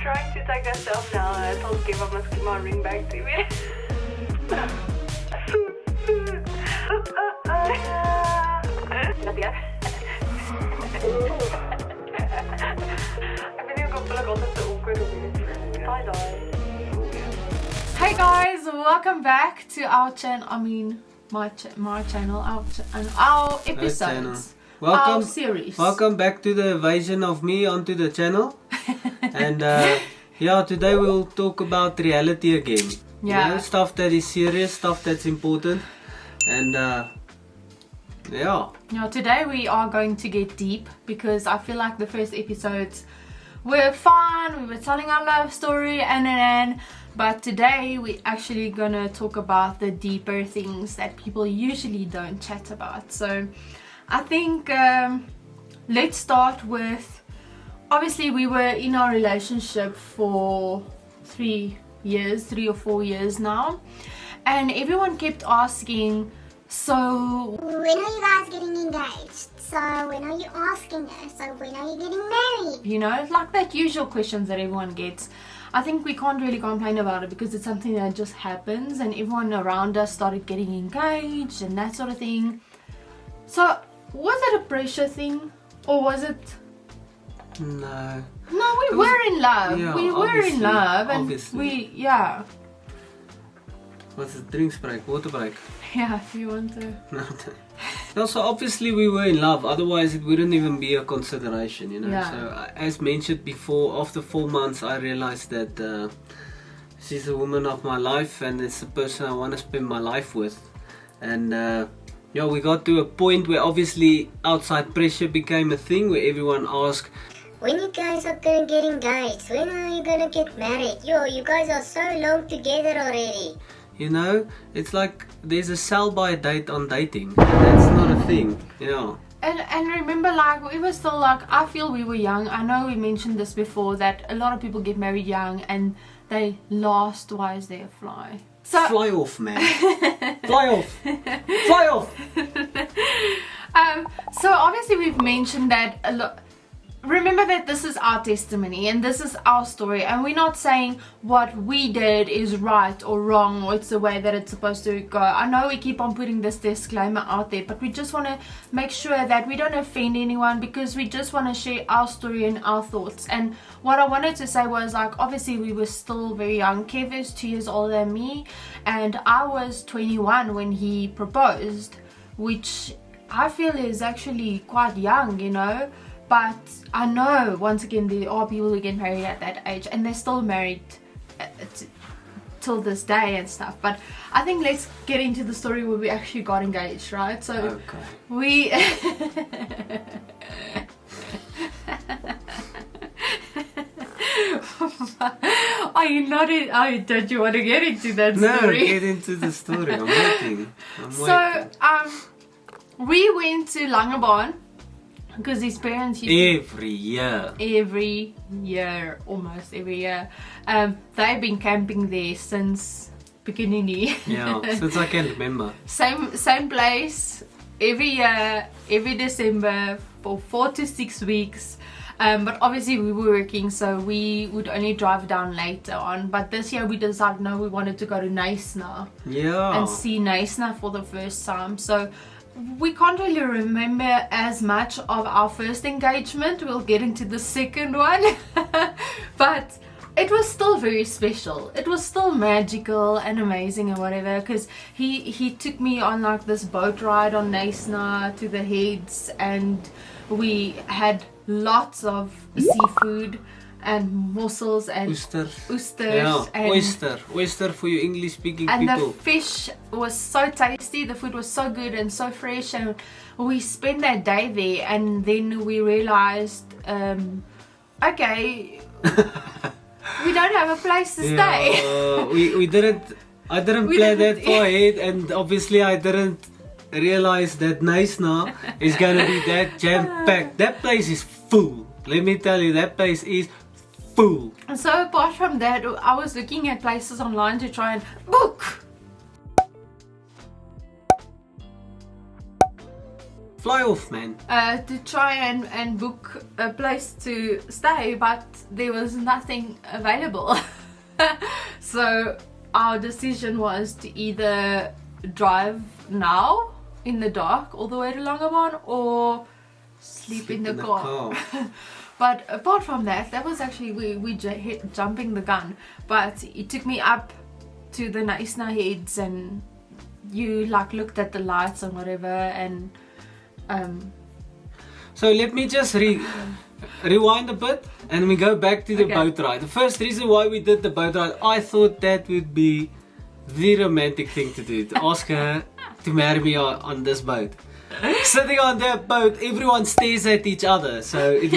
trying to take that off now. I told Kim I must keep my ring back to me. Hey guys, welcome back to our channel. I mean, my channel, our episodes. Welcome, our series. Welcome back to the invasion of me onto the channel. And yeah, today we'll talk about reality again. Yeah. You know, stuff that is serious, stuff that's important. And yeah. Yeah, today we are going to get deep because I feel like the first episodes were fun. We were telling our love story and but today we're actually gonna talk about the deeper things that people usually don't chat about. So I think let's start with, obviously we were in our relationship for 3 or 4 years now, and everyone kept asking, so when are you guys getting engaged? So when are you asking her? So when are you getting married? You know, like that usual questions that everyone gets. I think we can't really complain about it because it's something that just happens, and everyone around us started getting engaged and that sort of thing. So was it a pressure thing, or was it? No. No, we were in love. Yeah, we were in love, and obviously. yeah. What's the drinks break? Water break? Yeah, if you want to. No, so obviously we were in love, otherwise it wouldn't even be a consideration, you know. Yeah. So as mentioned before, after 4 months I realized that she's the woman of my life and it's the person I want to spend my life with. And yeah, we got to a point where obviously outside pressure became a thing, where everyone asked, when you guys are gonna get engaged? When are you gonna get married? Yo, you guys are so long together already. you know, it's like there's a sell-by date on dating, and that's not a thing, you know. And remember, like, we were still like, I feel we were young. I know we mentioned this before, that a lot of people get married young and they last. Why is there a fly? So Fly off, man. Fly off. Fly off. So obviously we've mentioned that a lot. Remember that this is our testimony and this is our story, and we're not saying what we did is right or wrong, or it's the way that it's supposed to go. I know we keep on putting this disclaimer out there, but we just want to make sure that we don't offend anyone, because we just want to share our story and our thoughts. And what I wanted to say was, like, obviously we were still very young. Kev is 2 years older than me, and I was 21 when he proposed, which I feel is actually quite young, you know. But I know, once again, there are people who get married at that age and they're still married till this day and stuff. But I think let's get into the story where we actually got engaged, right? So okay. We are you not in? Oh, don't you want to get into that story? No, get into the story. I'm waiting. So we went to Langebaan, because his parents used every year, almost every year. They've been camping there since beginning. Yeah, since I can remember. Same place every year, every December for 4 to 6 weeks. But obviously we were working, so we would only drive down later on. But this year we decided, no, we wanted to go to Knysna. Yeah. And see Knysna for the first time. So we can't really remember as much of our first engagement. We'll get into the second one. But it was still very special. It was still magical and amazing and whatever, because he took me on like this boat ride on Knysna to the heads, and we had lots of seafood and mussels and oysters yeah, and oyster for you English speaking and people. the fish was so tasty, the food was so good and so fresh, and we spent that day there. And then we realized, okay, we don't have a place to stay. I didn't plan that far ahead, and obviously I didn't realize that Knysna is gonna be that jam-packed. That place is full. Let me tell you, that place is full. And so apart from that, I was looking at places online to try and book fly off, man. To try and book a place to stay, but there was nothing available. So our decision was to either drive now in the dark all the way to Longabon or sleep in the car. But apart from that, that was actually we jumping the gun. But it took me up to the Naisna heads, and you like looked at the lights and whatever, and so let me just rewind a bit and we go back to the boat ride. The first reason why we did the boat ride, I thought that would be the romantic thing to do, to ask her to marry me on this boat. Sitting on that boat, everyone stares at each other, so it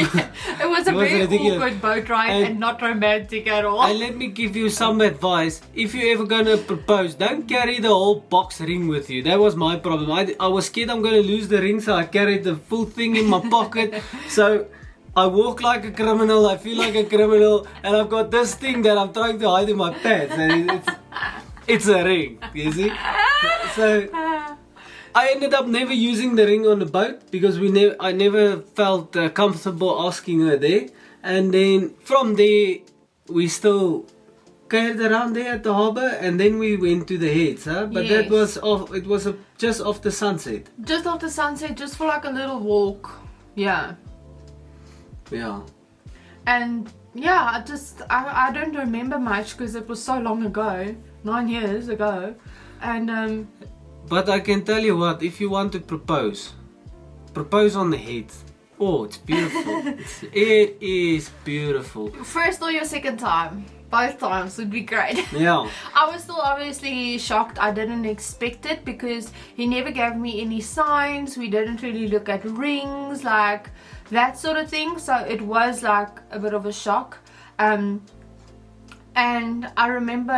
was a very awkward boat ride and not romantic at all. And let me give you some advice. If you're ever gonna propose, don't carry the whole box ring with you. That was my problem. I was scared I'm gonna lose the ring, so I carried the full thing in my pocket. So I walk like a criminal, I feel like a criminal, and I've got this thing that I'm trying to hide in my pants, and it's a ring, you see? So I ended up never using the ring on the boat because I never felt comfortable asking her there. And then from there we still carried around there at the harbour, and then we went to the heads, huh? But yes. That was off. It was just after sunset. Just after sunset, just for like a little walk. Yeah. Yeah. And yeah, I don't remember much because it was so long ago, 9 years ago, and But I can tell you what, if you want to propose on the head. Oh, it's beautiful. It is beautiful. First or your second time? Both times would be great. Yeah. I was still obviously shocked. I didn't expect it because he never gave me any signs. We didn't really look at rings, like that sort of thing. So it was like a bit of a shock. And I remember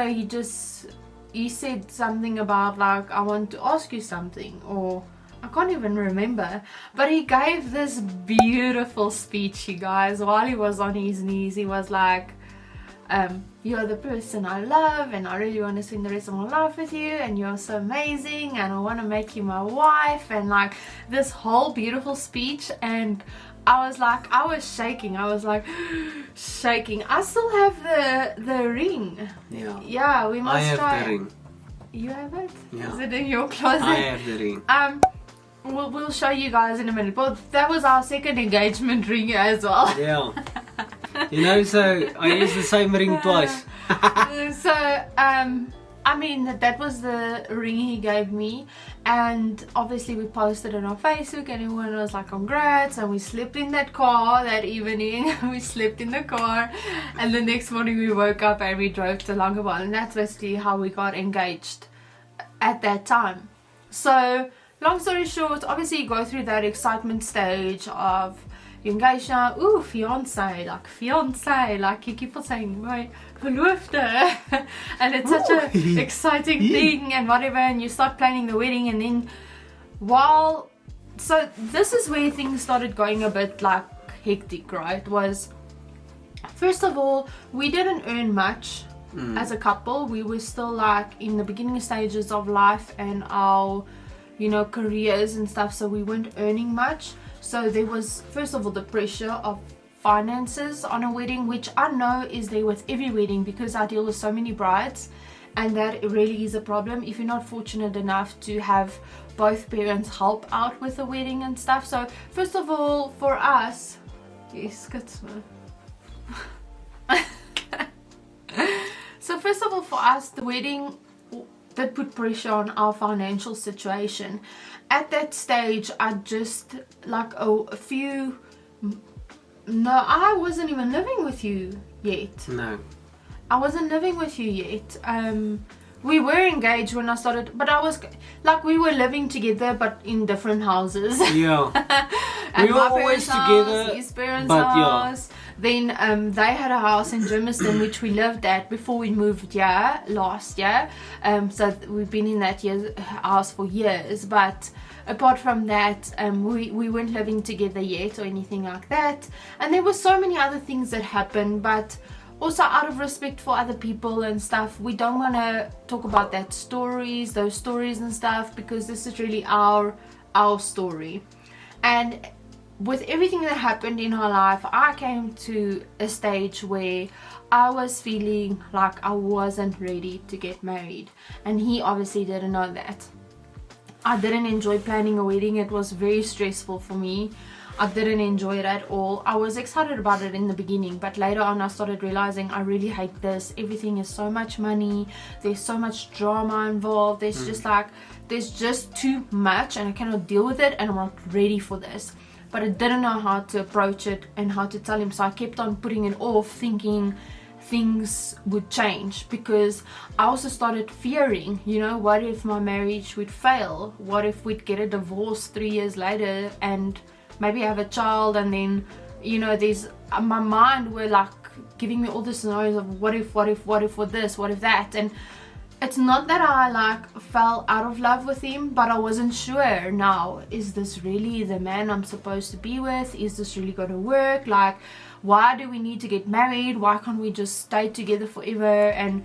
he said something about like, I want to ask you something, or I can't even remember, but he gave this beautiful speech, you guys, while he was on his knees. He was like, you're the person I love, and I really want to spend the rest of my life with you, and you're so amazing, and I want to make you my wife, and like this whole beautiful speech. And I was like, I was shaking. I was like shaking. I still have the ring. Yeah. Yeah, we must I have try. the ring. You have it? Yeah. Is it in your closet? I have the ring. We'll show you guys in a minute. But that was our second engagement ring as well. Yeah. You know, so I used the same ring twice. So, I mean, that was the ring he gave me, and obviously we posted it on Facebook, and everyone was like, congrats. And we slept in that car that evening. We slept in the car, and the next morning we woke up and we drove to Longabon, and that's basically how we got engaged at that time. So long story short, obviously you go through that excitement stage of you're engaged now, ooh, fiance, like you keep on saying, my verloofde, and it's such a exciting thing and whatever, and you start planning the wedding. And then so this is where things started going a bit like hectic, right? Was, first of all, we didn't earn much as a couple. We were still like in the beginning stages of life and our, you know, careers and stuff, so we weren't earning much. So there was, first of all, the pressure of finances on a wedding, which I know is there with every wedding because I deal with so many brides, and that really is a problem if you're not fortunate enough to have both parents help out with the wedding and stuff. So first of all, for us, yes, so first of all, for us, the wedding did put pressure on our financial situation. At that stage, I just like no, I wasn't even living with you yet. No. I wasn't living with you yet. We were engaged when I started, but I was like, we were living together but in different houses. Yeah. And we were always together, his parents' but house. Yeah. Then they had a house in Germiston which we lived at before we moved here last year. So we've been in that house for years. But apart from that, we weren't living together yet or anything like that. And there were so many other things that happened, but also out of respect for other people and stuff, we don't want to talk about those stories and stuff, because this is really our story. And with everything that happened in our life, I came to a stage where I was feeling like I wasn't ready to get married, and he obviously didn't know that. I didn't enjoy planning a wedding. It was very stressful for me. I didn't enjoy it at all. I was excited about it in the beginning, but later on I started realizing I really hate this. Everything is so much money, there's so much drama involved, there's just too much, and I cannot deal with it, and I'm not ready for this. But I didn't know how to approach it and how to tell him, so I kept on putting it off, thinking things would change, because I also started fearing, you know, what if my marriage would fail? What if we'd get a divorce 3 years later and maybe have a child, and then, you know, there's my mind were like giving me all the scenarios of what if for this, what if that. And it's not that I like fell out of love with him, but I wasn't sure now, is this really the man I'm supposed to be with? Is this really going to work? Like, why do we need to get married? Why can't we just stay together forever? And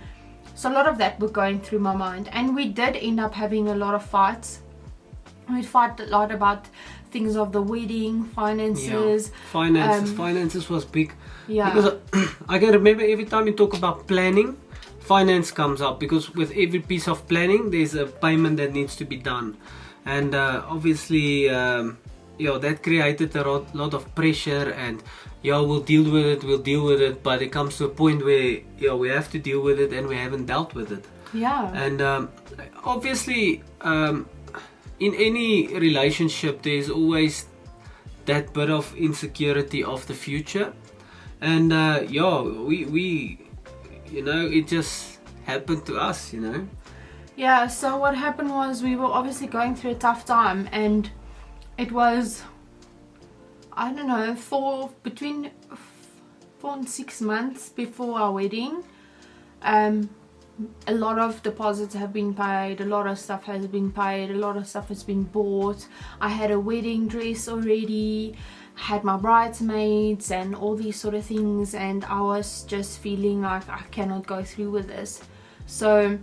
so a lot of that was going through my mind, and we did end up having a lot of fights. We'd fight a lot about things of the wedding, finances. Yeah. Finances was big. Yeah. Because I can remember every time you talk about planning, finance comes up, because with every piece of planning there's a payment that needs to be done, and obviously that created a lot of pressure, and we'll deal with it, but it comes to a point where we have to deal with it, and we haven't dealt with it. Yeah. And obviously in any relationship there's always that bit of insecurity of the future, and we it just happened to us, Yeah, so what happened was we were obviously going through a tough time, and it was, I don't know, between 4 and 6 months before our wedding. A lot of deposits have been paid, a lot of stuff has been paid, a lot of stuff has been bought. I had a wedding dress already, had my bridesmaids and all these sort of things, and I was just feeling like I cannot go through with this. So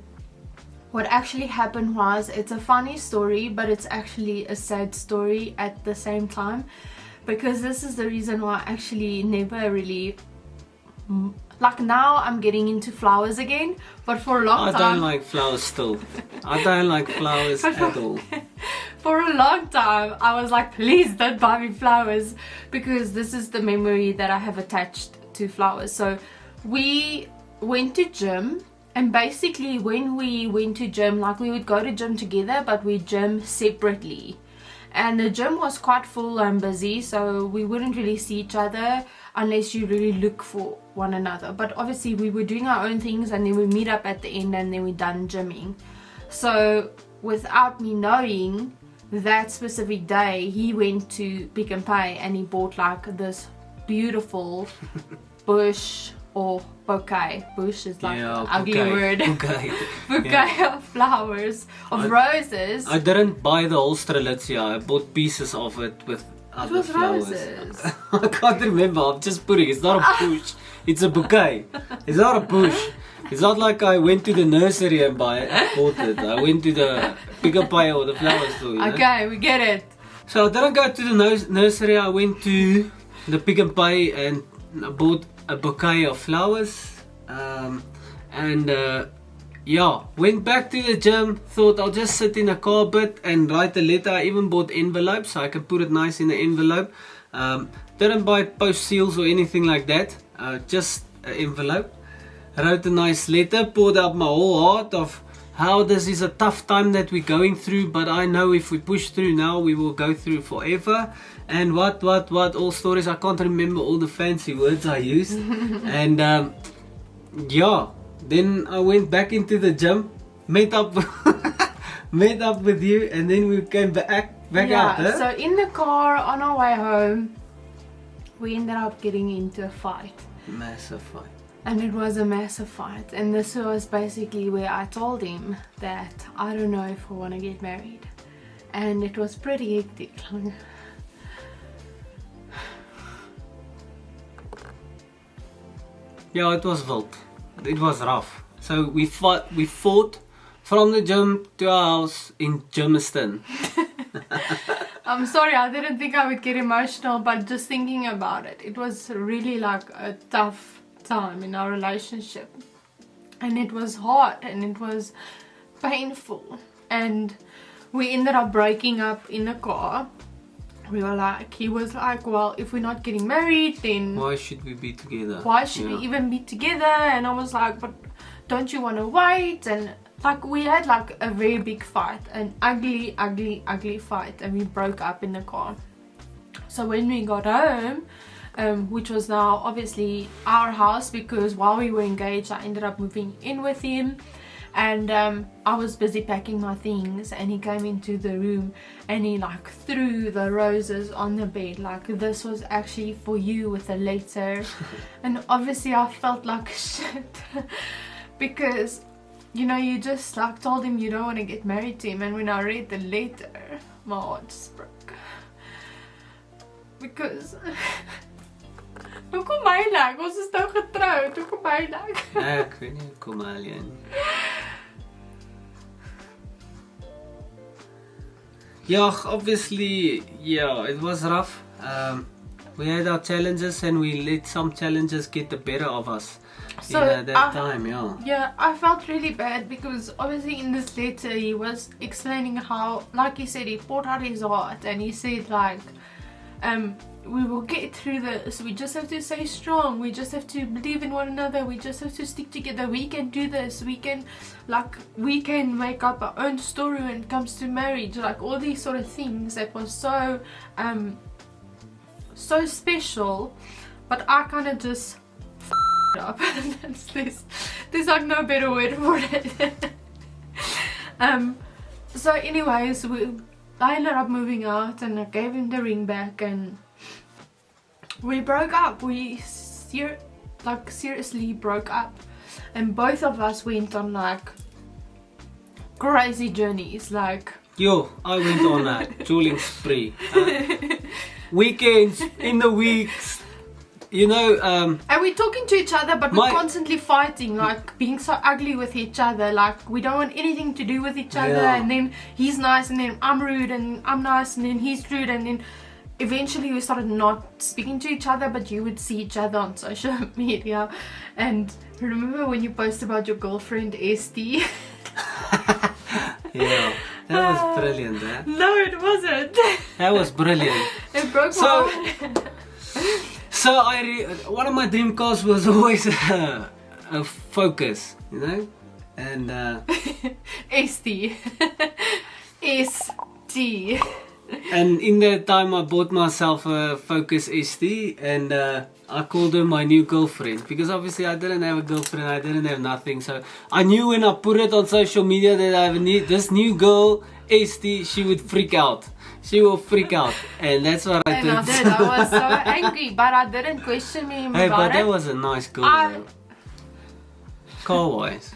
what actually happened was, it's a funny story, but it's actually a sad story at the same time, because this is the reason why I actually never really, like, now I'm getting into flowers again, but for a long time I don't like flowers still. I don't like flowers at all. For a long time I was like, please don't buy me flowers, because this is the memory that I have attached to flowers. So we went to gym, and basically when we went to gym, like, we would go to gym together, but we gym separately, and the gym was quite full and busy, so we wouldn't really see each other unless you really look for one another. But obviously we were doing our own things, and then we meet up at the end, and then we're done gymming. So without me knowing, that specific day he went to Pick n Pay, and he bought like this beautiful bush or bouquet. Bush is like an ugly word. Bouquet of flowers, of roses. I didn't buy the whole strelitzia. I bought pieces of it with other flowers. Roses. I can't remember. I'm just putting. It's not a bush. It's a bouquet. It's not a bush. It's not like I went to the nursery and bought it. I went to the Pick n Pay or the flower store. Okay, we get it. So I didn't go to the nursery. I went to the Pick n Pay and I bought a bouquet of flowers. Went back to the gym. Thought I'll just sit in a car a bit and write a letter. I even bought envelopes so I can put it nice in the envelope. Didn't buy post seals or anything like that. Just an envelope. Wrote a nice letter, poured out my whole heart of how this is a tough time that we're going through, but I know if we push through now, we will go through forever. And what, all stories. I can't remember all the fancy words I used. And then I went back into the gym, met up with you, and then we came back out. Huh? So in the car on our way home, we ended up getting into a fight. Massive fight. And it was a massive fight, and this was basically where I told him that I don't know if I want to get married, and it was pretty hectic. Yeah, it was wild. It was rough. So we fought from the gym to our house in Germiston. I'm sorry, I didn't think I would get emotional, but just thinking about it, it was really like a tough time in our relationship. And it was hard and it was painful. And we ended up breaking up in the car. We were like, he was like, well, if we're not getting married, then why should we be together? Why should we even be together? And I was like, but don't you want to wait? And like we had like a very big fight, an ugly fight, and we broke up in the car. So when we got home, which was now obviously our house, because while we were engaged I ended up moving in with him. And I was busy packing my things, and he came into the room and he like threw the roses on the bed, like this was actually for you, with a letter. And obviously I felt like shit because, you know, you just like told him you don't want to get married to him, and when I read the letter my heart just broke. Because hoekom heilig? Ons is nou getroud. Hoekom heilig? Ek weet nie hoekom alleen. Yeah, obviously, yeah, it was rough. We had our challenges, and we let some challenges get the better of us. So at that time, yeah. Yeah, I felt really bad because obviously in this letter he was explaining how, like he said, he poured out his heart, and he said like, we will get through this. We just have to stay strong. We just have to believe in one another. We just have to stick together. We can do this. We can make up our own story when it comes to marriage. Like all these sort of things that was so so special, but I kind of just f***ed up. There's like no better word for it. So anyways, I ended up moving out, and I gave him the ring back, and we broke up. We seriously broke up, and both of us went on like crazy journeys. Like Yo, I went on a tooling spree. Weekends, in the weeks, you know. And we're talking to each other, but we're constantly fighting, like being so ugly with each other. Like we don't want anything to do with each other, and then he's nice, and then I'm rude, and I'm nice, and then he's rude, and then eventually we started not speaking to each other, but you would see each other on social media. And remember when you posted about your girlfriend Esty? Yeah, that was brilliant, eh? No, it wasn't. That was brilliant. It broke my heart. So one of my dream cars was always a Focus, you know, and ST. ST. And in that time I bought myself a Focus ST, and I called her my new girlfriend, because obviously I didn't have a girlfriend, I didn't have nothing. So I knew when I put it on social media that I have this new girl, ST, she would freak out. She will freak out, and that's what I did. And I did. I was so angry, but I didn't question him hey, about but it. that was a nice girl, though. Car-wise.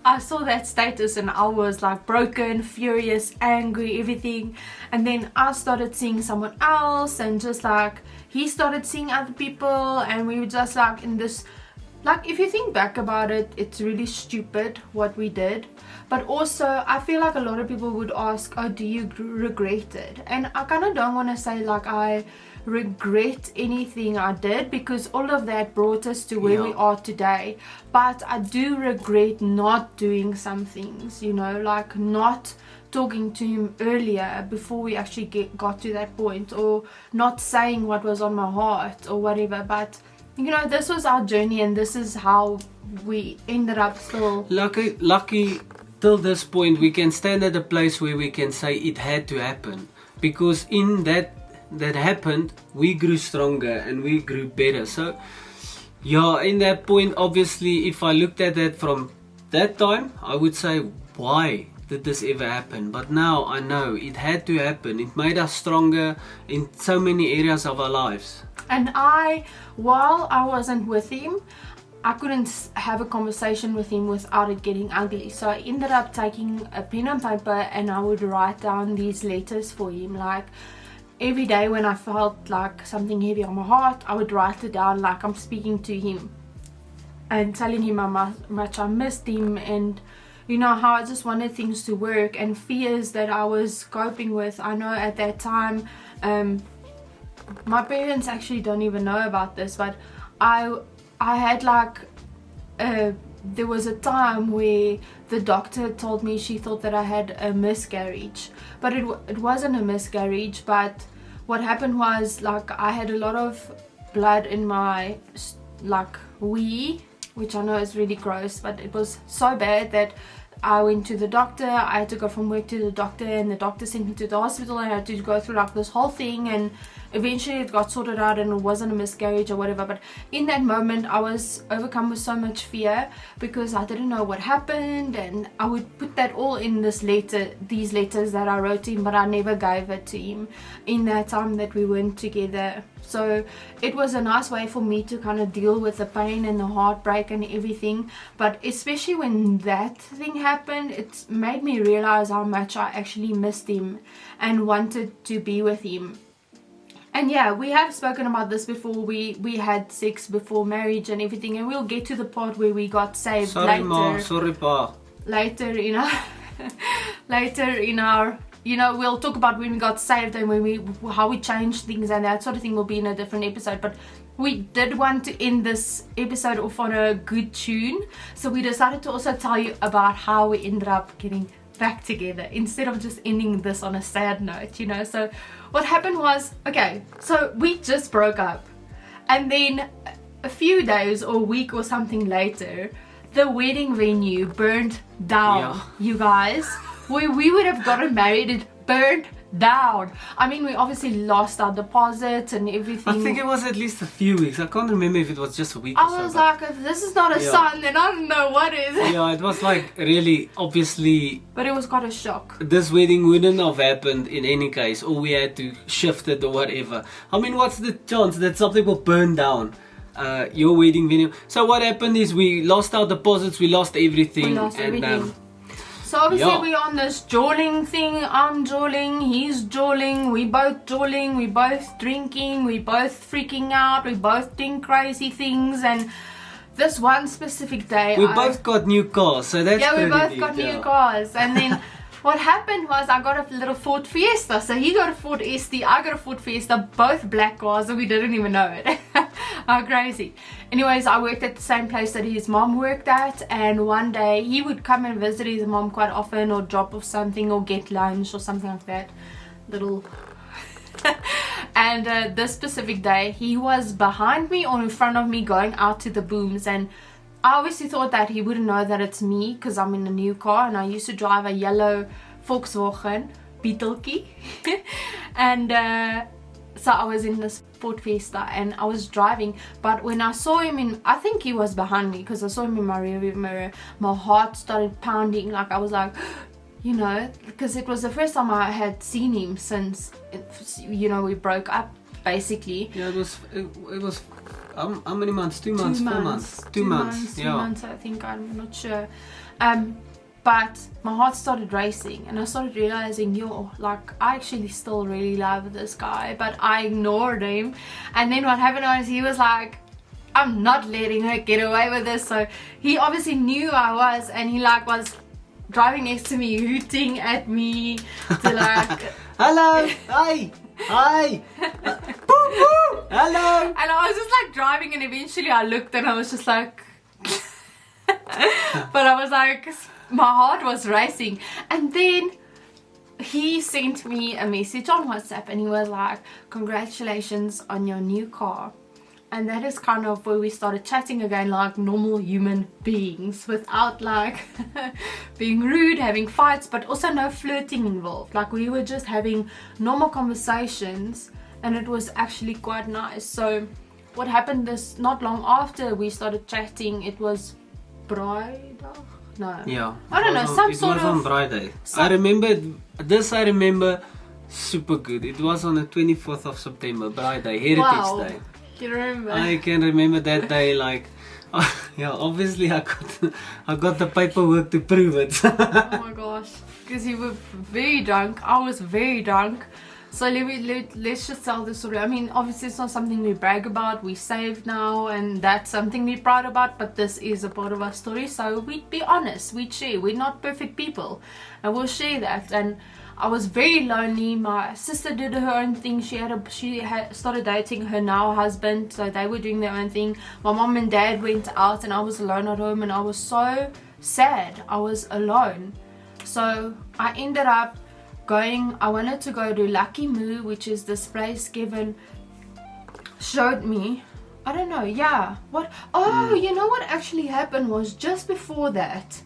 I saw that status and I was like broken, furious, angry, everything. And then I started seeing someone else, and just like he started seeing other people, and we were just like in this, like if you think back about it, it's really stupid what we did. But also I feel like a lot of people would ask, oh, do you regret it? And I kind of don't want to say like I regret anything I did, because all of that brought us to where we are today. But I do regret not doing some things, you know, like not talking to him earlier before we actually got to that point, or not saying what was on my heart or whatever. But you know, this was our journey, and this is how we ended up still lucky till this point. We can stand at a place where we can say it had to happen, because in that happened, we grew stronger and we grew better. So yeah, in that point, obviously if I looked at that from that time, I would say, why did this ever happen? But now I know it had to happen. It made us stronger in so many areas of our lives. And while I wasn't with him, I couldn't have a conversation with him without it getting ugly. So I ended up taking a pen and paper, and I would write down these letters for him. Like every day when I felt like something heavy on my heart, I would write it down like I'm speaking to him and telling him how much I missed him, and you know, how I just wanted things to work, and fears that I was coping with. I know at that time, my parents actually don't even know about this, but I had like there was a time where the doctor told me she thought that I had a miscarriage, but it wasn't a miscarriage. But what happened was, like, I had a lot of blood in my like wee, which I know is really gross, but it was so bad that I went to the doctor. I had to go from work to the doctor, and the doctor sent me to the hospital, and I had to go through like this whole thing, and eventually it got sorted out and it wasn't a miscarriage or whatever. But in that moment I was overcome with so much fear because I didn't know what happened, and I would put that all in these letters that I wrote to him, but I never gave it to him in that time that we weren't together. So it was a nice way for me to kind of deal with the pain and the heartbreak and everything. But especially when that thing happened, it made me realize how much I actually missed him and wanted to be with him. And yeah, we have spoken about this before. We had sex before marriage and everything, and we'll get to the part where we got saved Sorry, later. Ma. Sorry, Pa. Later in our you know, we'll talk about when we got saved and how we changed things, and that sort of thing will be in a different episode. But we did want to end this episode off on a good tune, so we decided to also tell you about how we ended up getting back together instead of just ending this on a sad note, you know. So what happened was, okay, so we just broke up, and then a few days or a week or something later, the wedding venue burned down. You guys, where we would have gotten married, it burned down. I mean, we obviously lost our deposits and everything. I think it was at least a few weeks. I can't remember if it was just a week or so. I was like, if this is not a sign, then I don't know what is. Yeah, it was like really obviously. But it was quite a shock. This wedding wouldn't have happened in any case, or we had to shift it or whatever. I mean, what's the chance that something will burn down your wedding venue? So what happened is we lost our deposits, we lost everything. We lost everything. So obviously we're on this jawling thing. I'm jawling, he's jawling, we both jawling, we both drinking, we both freaking out, we both doing crazy things. And this one specific day, we both got new cars, so that's we both neat, got new cars. And then what happened was, I got a little Ford Fiesta. So he got a Ford ST, I got a Ford Fiesta, both black cars, and we didn't even know it. How crazy. Anyways, I worked at the same place that his mom worked at, and one day he would come and visit his mom quite often, or drop off something, or get lunch or something like that. Little and this specific day he was behind me or in front of me going out to the booms, and I obviously thought that he wouldn't know that it's me because I'm in a new car, and I used to drive a yellow Volkswagen Beetle. And so I was in this Ford Fiesta and I was driving, but when I saw him I think he was behind me because I saw him in my rearview mirror, my heart started pounding. Like, I was like, you know, because it was the first time I had seen him since, you know, we broke up basically. Yeah, it was how many months? 2 months, 4 months? 2 months. 2 months, I think, I'm not sure. But my heart started racing, and I started realizing, like, I actually still really love this guy, but I ignored him. And then what happened was, he was like, I'm not letting her get away with this. So he obviously knew I was, and he like was driving next to me, hooting at me to like hello, hi, boo boo, hello. And I was just like driving, and eventually I looked and I was just like but I was like, my heart was racing. And then he sent me a message on WhatsApp, and he was like, congratulations on your new car. And that is kind of where we started chatting again like normal human beings, without like being rude, having fights, but also no flirting involved. Like, we were just having normal conversations, and it was actually quite nice. So what happened this not long after we started chatting, it was Vrydag? No. Yeah. I don't know, some sort of... It was on Friday. I remember super good. It was on the 24th of September, Friday, Heritage Day. You remember? I can remember that day, like, yeah, obviously I got the paperwork to prove it. Oh my gosh, because you were very drunk, I was very drunk. So let's just tell the story. I mean, obviously it's not something we brag about. We saved now, and that's something we're proud about. But this is a part of our story, so we'd be honest. We'd share. We're not perfect people, and we'll share that. And I was very lonely. My sister did her own thing. She had started dating her now husband, so they were doing their own thing. My mom and dad went out, and I was alone at home, and I was so sad. I was alone. So I ended up going. I wanted to go to Lucky Moo, which is this place Kevin showed me. I don't know, yeah. What? Oh, you know what actually happened was just before that,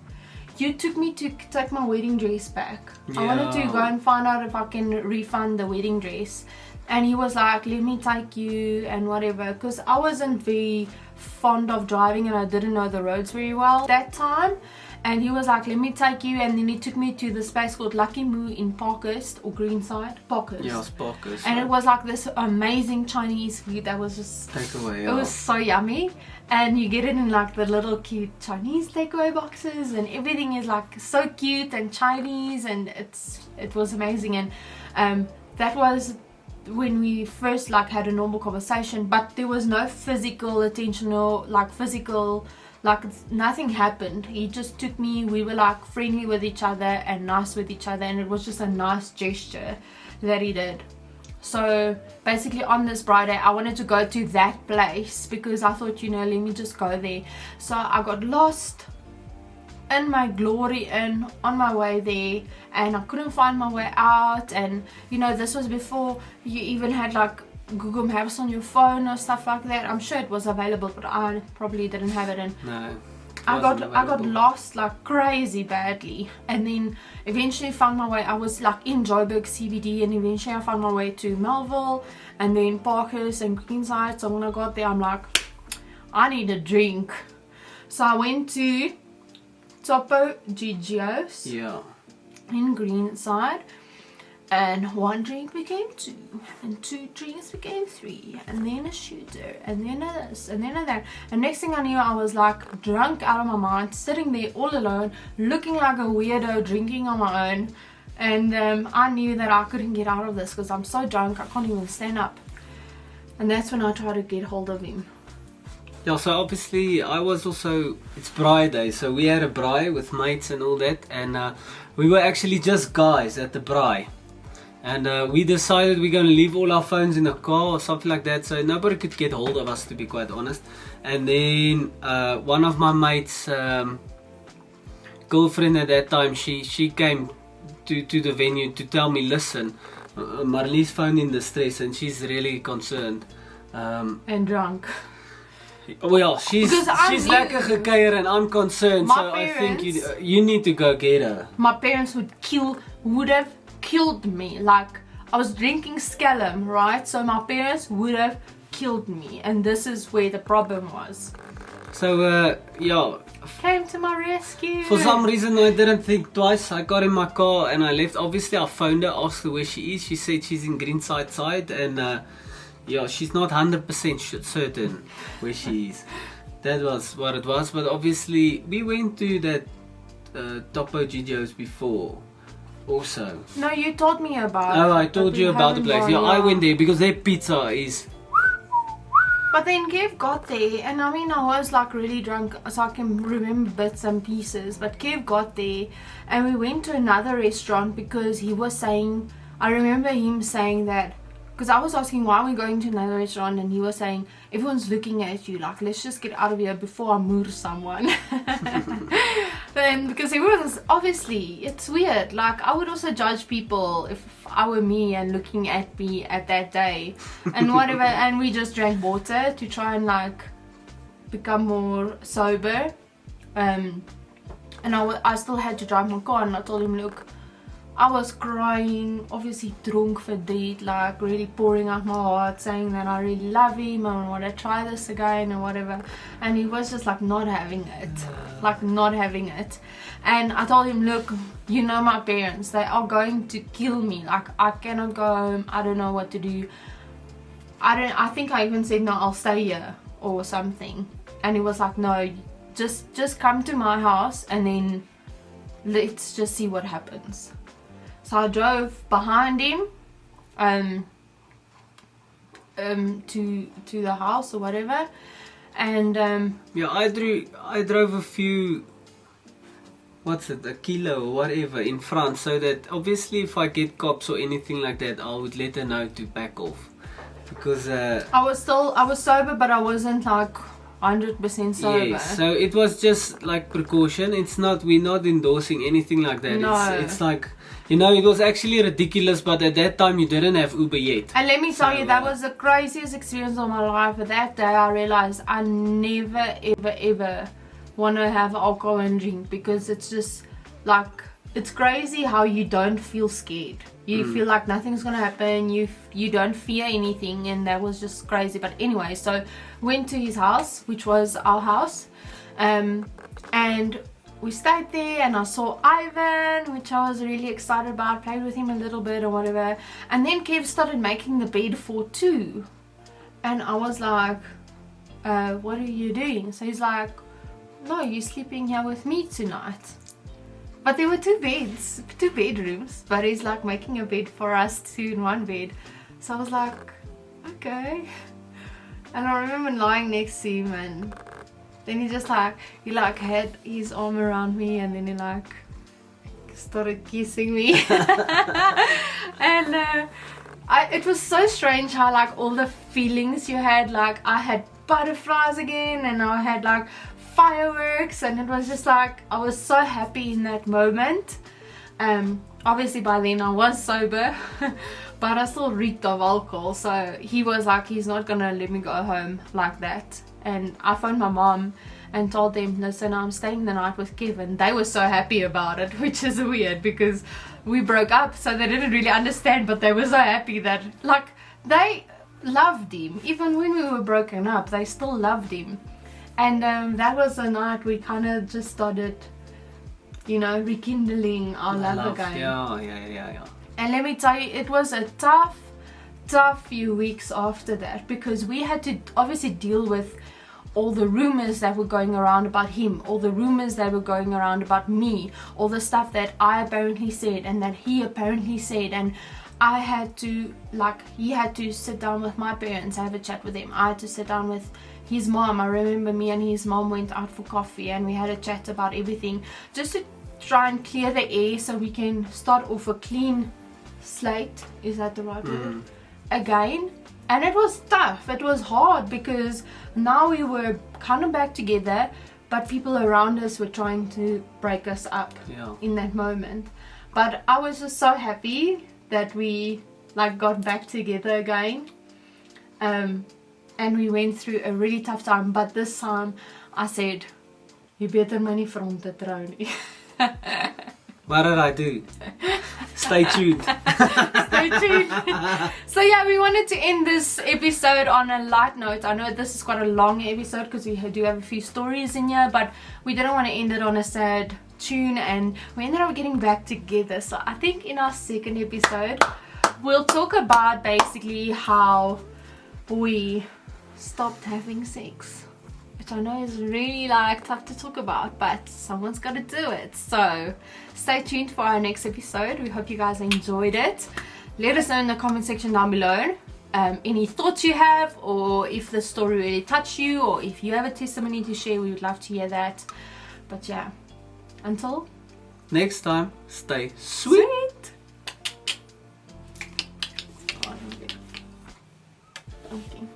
you took me to take my wedding dress back. I wanted to go and find out if I can refund the wedding dress. And he was like, let me take you and whatever. Because I wasn't very fond of driving and I didn't know the roads very well that time. And he was like, let me take you. And then he took me to this place called Lucky Moo in Parkhurst or Greenside. Parkhurst. Yeah, it's Parkhurst. And it was like this amazing Chinese food that was just takeaway. It was so yummy. And you get it in like the little cute Chinese takeaway boxes, and everything is like so cute and Chinese, and it was amazing. And that was when we first like had a normal conversation, but there was no physical attention or like physical, like nothing happened. He just took me, we were like friendly with each other and nice with each other, and it was just a nice gesture that he did. So basically on this Friday I wanted to go to that place because I thought, you know, let me just go there. So I got lost in my glory Inn on my way there, and I couldn't find my way out. And you know, this was before you even had like Google Maps on your phone or stuff like that. I'm sure it was available, but I probably didn't have it. And no, I got lost like crazy badly, and then eventually found my way. I was like in Joburg CBD, and eventually I found my way to Melville and then Parkhurst and Greenside. So when I got there, I'm like, I need a drink. So I went to Topo Gigio's in Greenside, and one drink became two, and two drinks became three, and then a shooter, and then a this, and then a that. And next thing I knew, I was like drunk out of my mind, sitting there all alone, looking like a weirdo, drinking on my own. And I knew that I couldn't get out of this because I'm so drunk I can't even stand up. And that's when I tried to get hold of him. Yeah, so obviously I was also, it's braai day, so we had a braai with mates and all that, and we were actually just guys at the braai. And we decided we're going to leave all our phones in the car or something like that, so nobody could get hold of us, to be quite honest. And then one of my mates' girlfriend at that time, she came to the venue to tell me, listen, Marlie's phone in distress and she's really concerned. And drunk. Well, she's lekker gekuier and I'm concerned, so I think you need to go get her. My parents would have killed me. Like, I was drinking scallum, right? So my parents would have killed me, and this is where the problem was. So yeah, came to my rescue. For some reason I didn't think twice. I got in my car and I left. Obviously I phoned her, asked her where she is. She said she's in Greenside side, and yeah, she's not 100% certain where she is. That was what it was. But obviously we went to that Topo Gigio's before also. No, you told me about it. Oh, I told you about the place. Yeah, I went there because their pizza is... But then Kev got there, and I mean, I was like really drunk, so I can remember bits and pieces. But Kev got there, and we went to another restaurant because he was saying, I remember him saying that, because I was asking why we're going to another restaurant, and he was saying, everyone's looking at you, like, let's just get out of here before I murder someone. Then, because everyone's, obviously, it's weird. Like, I would also judge people if I were me and looking at me at that day and whatever. And we just drank water to try and like become more sober. And I still had to drive my car, and I told him, look, I was crying, obviously drunk for deed, like really pouring out my heart, saying that I really love him and I want to try this again or whatever. And he was just like not having it, like not having it. And I told him, look, you know my parents, they are going to kill me. Like, I cannot go home, I don't know what to do. I think I even said, no, I'll stay here or something. And he was like, no, just come to my house and then let's just see what happens. So I drove behind him, to the house or whatever. And yeah, I drove a few, what's it, a kilo or whatever in front, so that obviously if I get cops or anything like that, I would let her know to back off, because I was sober, but I wasn't like 100% sober. yeah, so it was just like precaution. It's not, we're not endorsing anything like that. No. It's like, you know, it was actually ridiculous, but at that time you didn't have Uber yet. And let me tell you, that was the craziest experience of my life. But that day I realized I never ever want to have alcohol and drink, because it's just like, it's crazy how you don't feel scared. You feel like nothing's gonna happen. You don't fear anything, and that was just crazy. But anyway, so went to his house, which was our house, and we stayed there, and I saw Ivan, which I was really excited about. Played with him a little bit or whatever, and then Kev started making the bed for two, and I was like, what are you doing? So he's like, no, you're sleeping here with me tonight. But there were two beds, two bedrooms, but he's like making a bed for us two in one bed. So I was like, okay. And I remember lying next to him, and then he had his arm around me, and then he like started kissing me. And it was so strange how like all the feelings you had, like I had butterflies again, and I had like fireworks, and it was just like, I was so happy in that moment. Obviously by then I was sober, but I still reeked of alcohol. So he was like, he's not gonna let me go home like that. And I phoned my mom and told them, no, so now I'm staying the night with Kevin. They were so happy about it, which is weird because we broke up, so they didn't really understand, but they were so happy that, like, they loved him. Even when we were broken up, they still loved him. And that was the night we kind of just started, you know, rekindling our love again. Yeah. And let me tell you, it was a tough few weeks after that, because we had to obviously deal with all the rumors that were going around about him, all the rumors that were going around about me, all the stuff that I apparently said and that he apparently said. And I had to, like, he had to sit down with my parents, have a chat with them. I had to sit down with his mom. I remember me and his mom went out for coffee, and we had a chat about everything, just to try and clear the air so we can start off a clean slate. Is that the right word? Again. And it was tough, it was hard, because now we were kind of back together, but people around us were trying to break us up in that moment. But I was just so happy that we like got back together again, and we went through a really tough time. But this time I said, you better my nie front te trou nie. What did I do? Stay tuned. Stay tuned. So yeah, we wanted to end this episode on a light note. I know this is quite a long episode because we do have a few stories in here, but we didn't want to end it on a sad tune, and we ended up getting back together. So I think in our second episode we'll talk about basically how we stopped having sex, which I know is really like tough to talk about, but someone's got to do it. So stay tuned for our next episode. We hope you guys enjoyed it. Let us know in the comment section down below any thoughts you have, or if the story really touched you, or if you have a testimony to share. We would love to hear that. But yeah, until next time, stay sweet. Okay.